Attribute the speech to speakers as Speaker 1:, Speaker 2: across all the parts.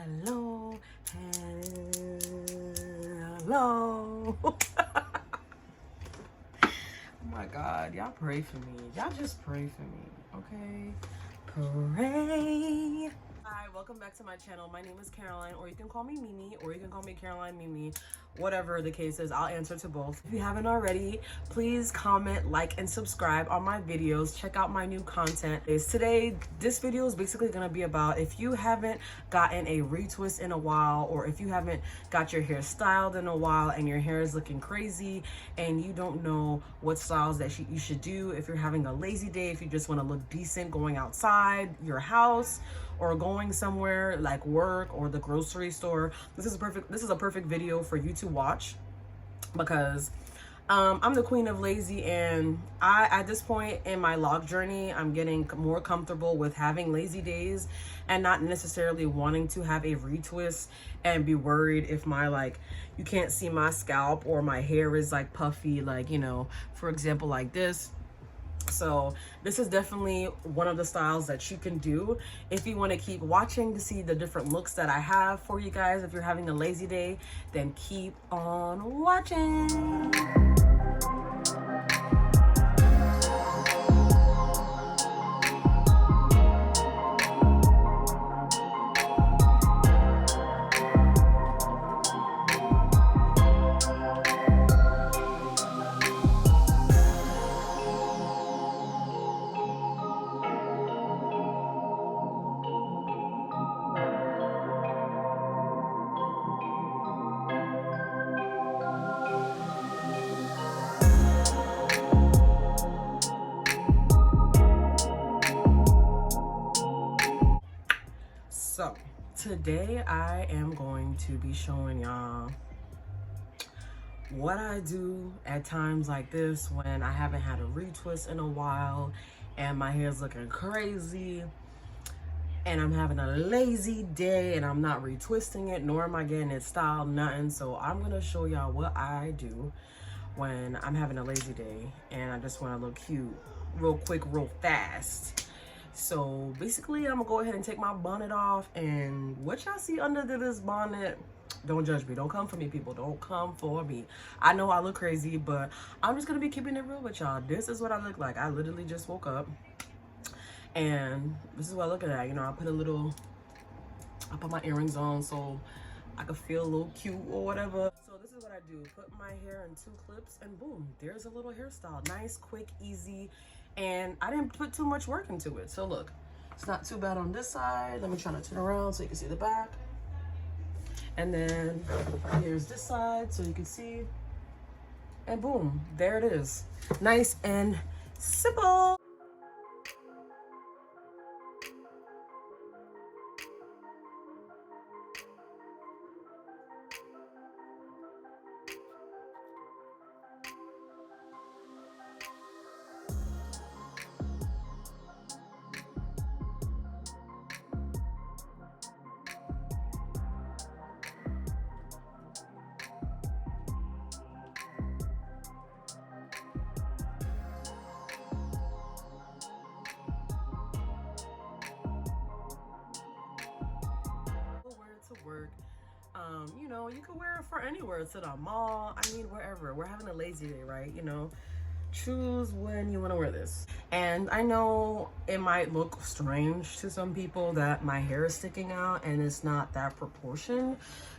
Speaker 1: Hello, hello. Oh my God, y'all pray for me. Y'all just pray for me, okay? Pray. Hi, welcome back to my channel. My name is Caroline, or you can call me Mimi, or you can call me Caroline Mimi. Whatever the case is, I'll answer to both. If you haven't already, please comment, like, and subscribe on my videos. Check out my new content. Today, this video is basically gonna be about if you haven't gotten a retwist in a while, or if you haven't got your hair styled in a while and your hair is looking crazy and you don't know what styles that you should do, if you're having a lazy day, if you just wanna look decent going outside your house, or going somewhere like work or the grocery store, this is a perfect video for you to watch, because I'm the queen of lazy, and at this point in my log journey, I'm getting more comfortable with having lazy days and not necessarily wanting to have a retwist and be worried if you can't see my scalp or my hair is like puffy, like, you know, for example, like this. So this is definitely one of the styles that you can do if you want to keep watching to see the different looks that I have for you guys. If you're having a lazy day, then keep on watching. So today I am going to be showing y'all what I do at times like this when I haven't had a retwist in a while and my hair's looking crazy and I'm having a lazy day and I'm not retwisting it, nor am I getting it styled, nothing. So I'm gonna show y'all what I do when I'm having a lazy day and I just want to look cute real quick, real fast. So basically, I'm gonna go ahead and take my bonnet off, and what y'all see under this bonnet, don't judge me. Don't come for me, people. Don't come for me. I know I look crazy, but I'm just gonna be keeping it real with y'all. This is what I look like. I literally just woke up, and this is what I look at. You know, I put my earrings on so I could feel a little cute or whatever. So this is what I do. Put my hair in 2 clips, and boom, there's a little hairstyle. Nice, quick, easy. And I didn't put too much work into it. So look, it's not too bad on this side. Let me try to turn around so you can see the back. And then here's this side so you can see. And boom, there it is. Nice and simple. To work, you know, you can wear it for anywhere, to the mall, I mean, wherever. We're having a lazy day, right? You know, choose when you want to wear this. And I know it might look strange to some people that my hair is sticking out and it's not that proportion,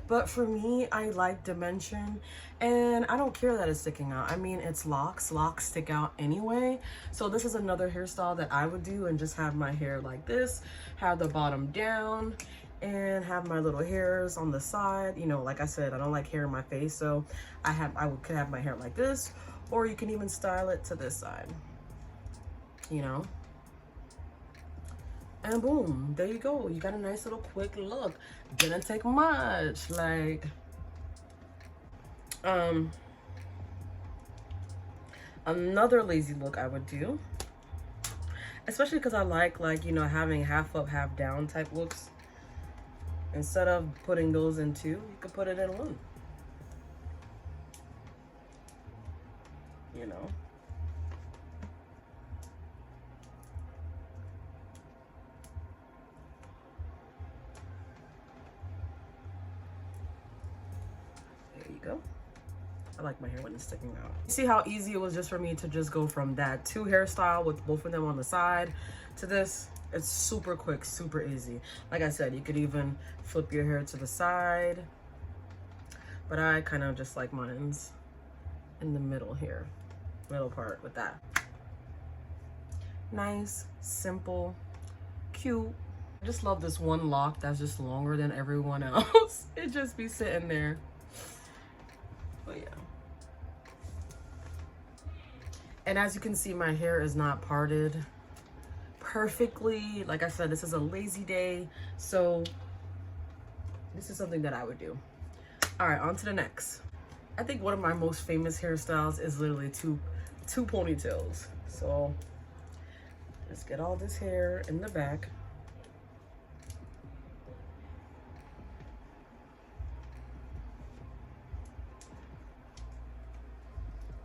Speaker 1: but for me, I like dimension and I don't care that it's sticking out. I mean, it's locks stick out anyway. So this is another hairstyle that I would do, and just have my hair like this, have the bottom down, and have my little hairs on the side. You know, like I said, I don't like hair in my face, so I could have my hair like this, or you can even style it to this side, you know, and boom, there you go. You got a nice little quick look. Didn't take much. Like, another lazy look I would do, especially because I like, you know, having half up, half down type looks. Instead of putting those in 2, you could put it in 1. You know. you go. I like my hair when it's sticking out. See how easy it was just for me to just go from that two hairstyle with both of them on the side to this? It's super quick, super easy. Like I said, you could even flip your hair to the side, but I kind of just like mine's in the middle here, middle part with that. Nice, simple, cute. I just love this one lock that's just longer than everyone else. It just be sitting there. But yeah. And as you can see, my hair is not parted perfectly. Like I said, this is a lazy day, so this is something that I would do. All right, on to the next. I think one of my most famous hairstyles is literally two ponytails. So let's get all this hair in the back.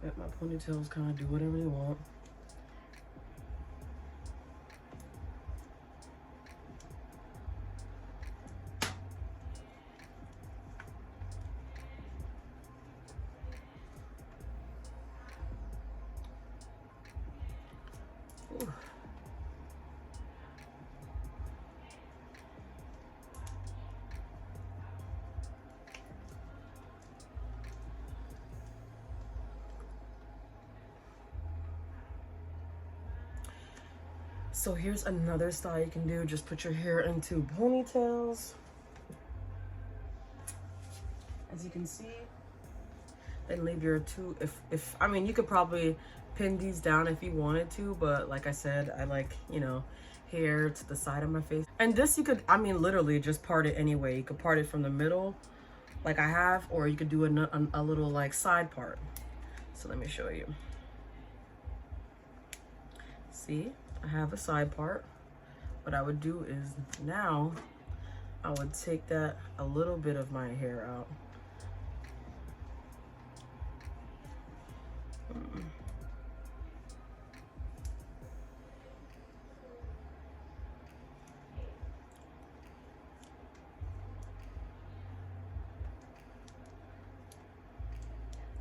Speaker 1: Let my ponytails kind of do whatever they want. Ooh. So here's another style you can do. Just put your hair into ponytails. As you can see, then leave your two, if I mean, you could probably pin these down if you wanted to, but like I said, I like, you know, hair to the side of my face. And this you could, I mean, literally just part it anyway. You could part it from the middle like I have, or you could do a little like side part. So let me show you. See, I have a side part. What I would do is now I would take that a little bit of my hair out.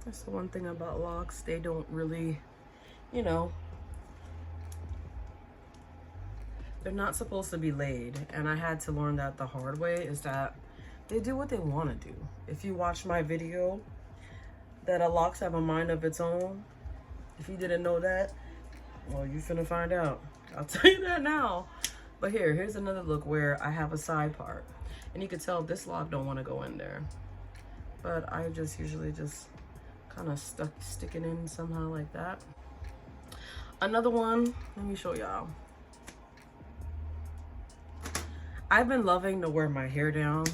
Speaker 1: That's the one thing about locks. They don't really, you know, they're not supposed to be laid. And I had to learn that the hard way, is that they do what they want to do. If you watch my video that a locks have a mind of its own, if you didn't know that, well, you finna find out. I'll tell you that now. But here's another look where I have a side part. And you can tell this lock don't want to go in there. But I just usually just kind of stick it in somehow like that. Another one, let me show y'all. I've been loving to wear my hair down,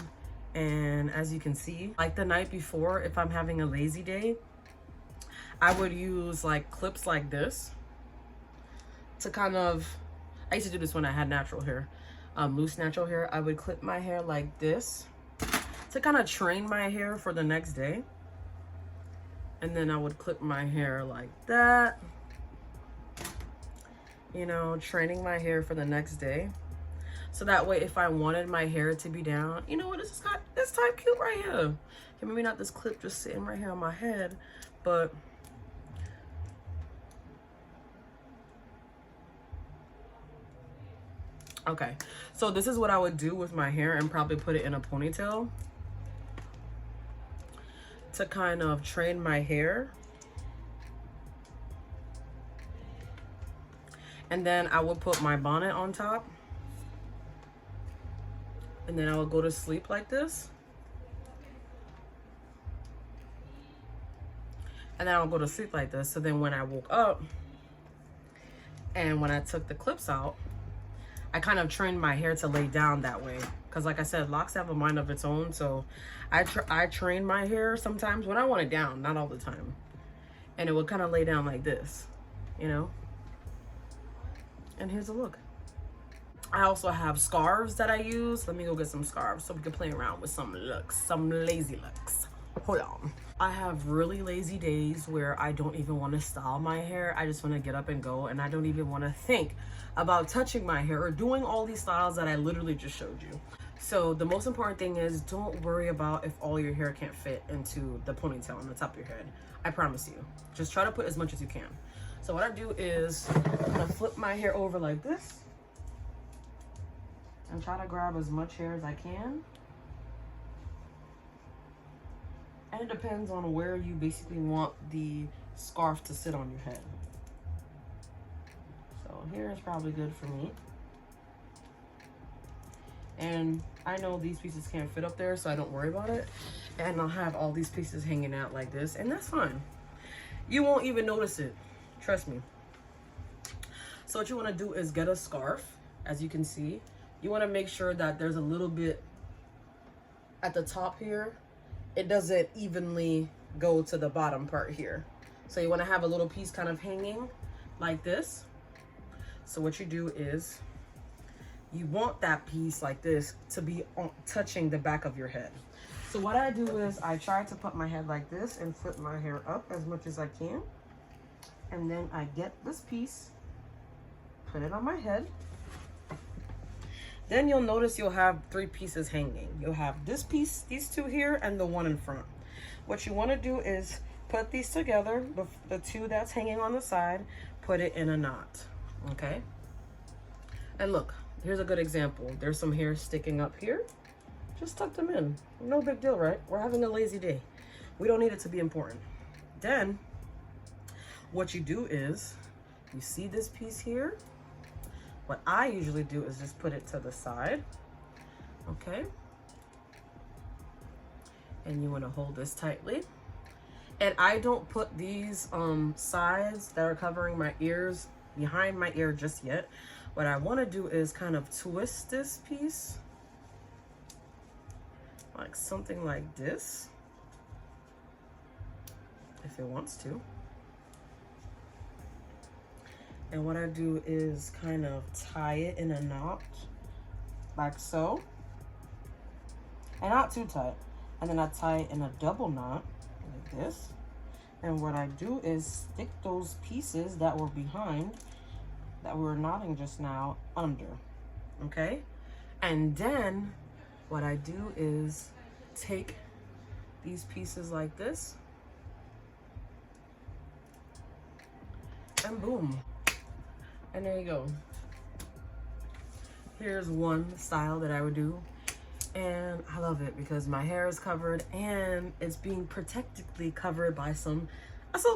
Speaker 1: and as you can see, like the night before, if I'm having a lazy day, I would use like clips like this to kind of, I used to do this when I had natural hair, loose natural hair. I would clip my hair like this to kind of train my hair for the next day. And then I would clip my hair like that, you know, training my hair for the next day. So that way, if I wanted my hair to be down, you know what, this type cute right here. Okay, maybe not this clip just sitting right here on my head, but okay. So this is what I would do with my hair, and probably put it in a ponytail to kind of train my hair. And then I would put my bonnet on top. And then I would go to sleep like this. And then I would go to sleep like this. So then when I woke up and when I took the clips out, I kind of trained my hair to lay down that way. Because like I said, locks have a mind of its own. So I train my hair sometimes when I want it down, not all the time. And it would kind of lay down like this, you know? And here's a look. I also have scarves that I use. Let me go get some scarves so we can play around with some looks, some lazy looks. Hold on. I have really lazy days where I don't even want to style my hair. I just want to get up and go, and I don't even want to think about touching my hair or doing all these styles that I literally just showed you. So the most important thing is, don't worry about if all your hair can't fit into the ponytail on the top of your head. I promise you. Just try to put as much as you can. So what I do is I'm gonna flip my hair over like this and try to grab as much hair as I can. And it depends on where you basically want the scarf to sit on your head. So here is probably good for me. And I know these pieces can't fit up there, so I don't worry about it. And I'll have all these pieces hanging out like this, and that's fine. You won't even notice it, trust me. So what you want to do is get a scarf. As you can see, you want to make sure that there's a little bit at the top here. It doesn't evenly go to the bottom part here. So you want to have a little piece kind of hanging like this. So what you do is you want that piece like this to be touching the back of your head. So what I do is I try to put my head like this and flip my hair up as much as I can. And then I get this piece, put it on my head. Then you'll notice you'll have three pieces hanging. You'll have this piece, these two here, and the one in front. What you want to do is put these together, the two that's hanging on the side, put it in a knot, okay? And look, here's a good example. There's some hair sticking up here. Just tuck them in. No big deal, right? We're having a lazy day. We don't need it to be important. Then, what you do is, you see this piece here? What I usually do is just put it to the side, okay? And you want to hold this tightly. And I don't put these sides that are covering my ears behind my ear just yet. What I want to do is kind of twist this piece, like something like this, if it wants to. And what I do is kind of tie it in a knot, like so. And not too tight. And then I tie it in a double knot, like this. And what I do is stick those pieces that were behind, that we were knotting just now, under, okay? And then what I do is take these pieces like this, and boom. And there you go. Here's one style that I would do. And I love it because my hair is covered and it's being protectively covered by a silk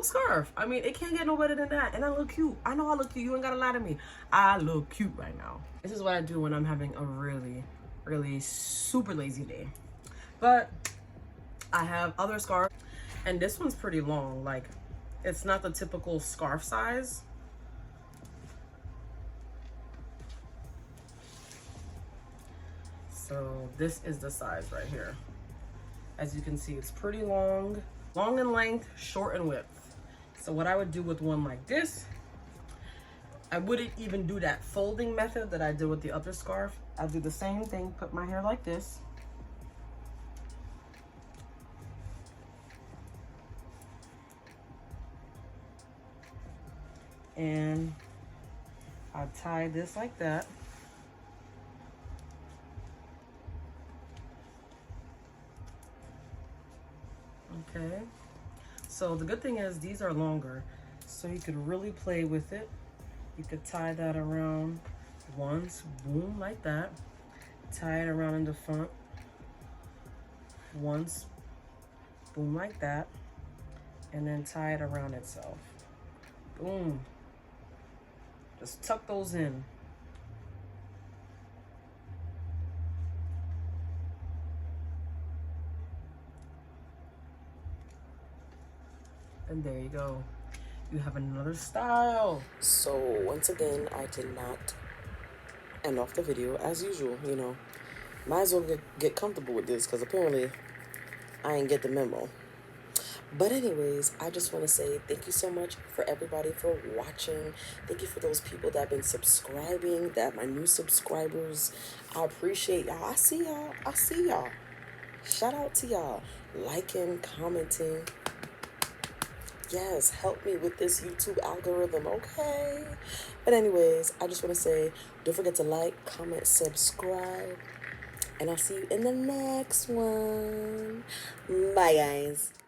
Speaker 1: scarf. I mean, it can't get no better than that. And I look cute. I know I look cute. You ain't gotta lie to me. I look cute right now. This is what I do when I'm having a really, really super lazy day. But I have other scarves. And this one's pretty long. Like, it's not the typical scarf size. So this is the size right here. As you can see, it's pretty long in length, short in width. So what I would do with one like this, I wouldn't even do that folding method that I did with the other scarf. I'll do the same thing, put my hair like this. And I tie this like that. Okay, so the good thing is these are longer, so you could really play with it. You could tie that around once, boom, like that. Tie it around in the front once, boom, like that. And then tie it around itself, boom. Just tuck those in. And there you go. You have another style. So once again, I did not end off the video as usual, you know. Might as well get comfortable with this because apparently I ain't get the memo. But anyways, I just want to say thank you so much for everybody for watching. Thank you for those people that have been subscribing, that my new subscribers. I appreciate y'all. I see y'all. Shout out to y'all. liking, commenting. Yes, help me with this YouTube algorithm, okay? But anyways, I just want to say, don't forget to like, comment, subscribe, and I'll see you in the next one. Bye, guys.